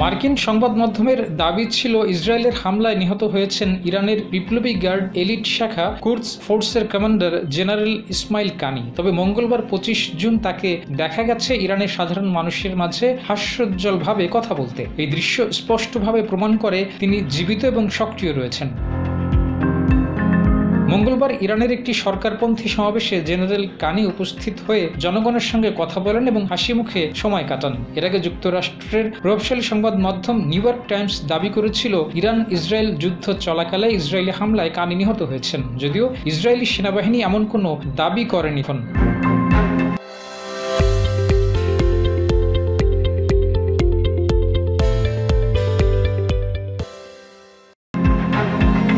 মার্কিন সংবাদ মাধ্যমের দাবি ছিল ইসরায়েলের হামলায় নিহত হয়েছেন ইরানের বিপ্লবী গার্ড এলিট শাখা কুদস ফোর্সের কমান্ডার জেনারেল ইসমাইল কানি। তবে মঙ্গলবার 25 জুন তাকে দেখা গেছে ইরানের সাধারণ মানুষের মাঝে হাস্যোজ্জ্বলভাবে কথা বলতে। এই দৃশ্য স্পষ্টভাবে প্রমাণ করে তিনি জীবিত এবং সক্রিয় রয়েছেন। মঙ্গলবার ইরানের একটি সরকারপন্থী সমাবেশে জেনারেল কানি উপস্থিত হয়ে জনগণের সঙ্গে কথা বলেন এবং হাসি মুখে সময় কাটান। এর আগে যুক্তরাষ্ট্রের প্রভাবশালী সংবাদ মাধ্যম নিউ ইয়র্ক টাইমস দাবি করেছিল ইরান ইসরায়েল যুদ্ধ চলাকালে ইসরায়েলি হামলায় কানি নিহত হয়েছেন, যদিও ইসরায়েলি সেনাবাহিনী এমন কোনো দাবি করেনি।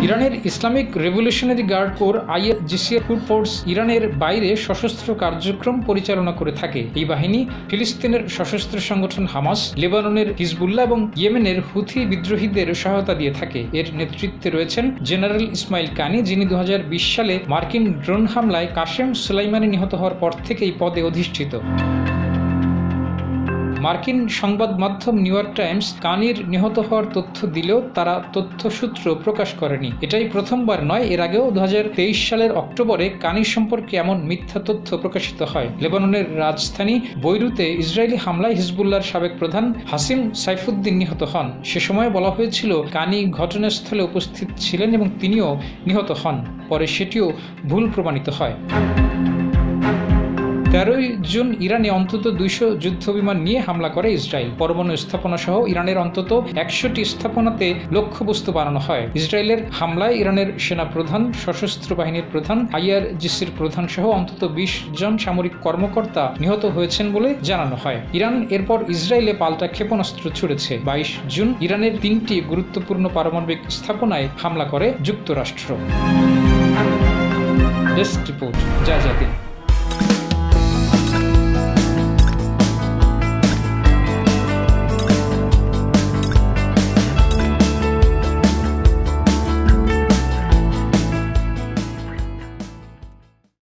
ইরানের Islamic revolutionary guard corps IRGC force ইরানের বাইরে সশস্ত্র কার্যক্রম পরিচালনা করে থাকে। এই বাহিনী ফিলিস্তিনের সশস্ত্র সংগঠন হামাস, লেবাননের হিজবুল্লাহ এবং ইয়েমেনের হুথি বিদ্রোহীদের সহায়তা দিয়ে থাকে। এর নেতৃত্বে রয়েছেন জেনারেল ইসমাইল কানি, যিনি 2020 সালে মার্কিন ড্রোন হামলায় কাশেম সুলাইমানি নিহত হওয়ার পর থেকে এই পদে অধিষ্ঠিত। মার্কিন সংবাদ মাধ্যম নিউ ইয়র্ক টাইমস কানির নিহত হওয়ার তথ্য দিলেও তারা তথ্যসূত্র প্রকাশ করেনি। এটাই প্রথমবার নয়, এর আগেও 2023 সালের অক্টোবরে কানি সম্পর্কে এমন মিথ্যা তথ্য প্রকাশিত হয়। লেবাননের রাজধানী বৈরুতে ইসরায়েলি হামলায় হিজবুল্লাহর সাবেক প্রধান হাসিম সাইফুদ্দিন নিহত হন। সে সময় বলা হয়েছিল কানি ঘটনাস্থলে উপস্থিত ছিলেন এবং তিনিও নিহত হন। পরে সেটিও ভুল প্রমাণিত হয়। 13 জুন ইরানে অন্তত 200 যুদ্ধবিমান নিয়ে হামলা করে ইসরায়েল। পরমাণু স্থাপনা সহ ইরানের অন্তত 100টি স্থাপনাতে লক্ষ্যবস্তু বানানো হয়। ইসরায়েলের হামলায় ইরানের সেনা প্রধান, সশস্ত্র বাহিনীর প্রধান, আইআরজিসির প্রধান সহ অন্তত 20 জন সামরিক কর্মকর্তা নিহত হয়েছেন বলে জানানো হয়। ইরান এরপর ইসরায়েলে পাল্টা ক্ষেপণাস্ত্র ছুড়েছে। 22 জুন ইরানের 3টি গুরুত্বপূর্ণ পারমাণবিক স্থাপনায় হামলা করে যুক্তরাষ্ট্র। ডেস্ক রিপোর্ট, জয় জাতিন।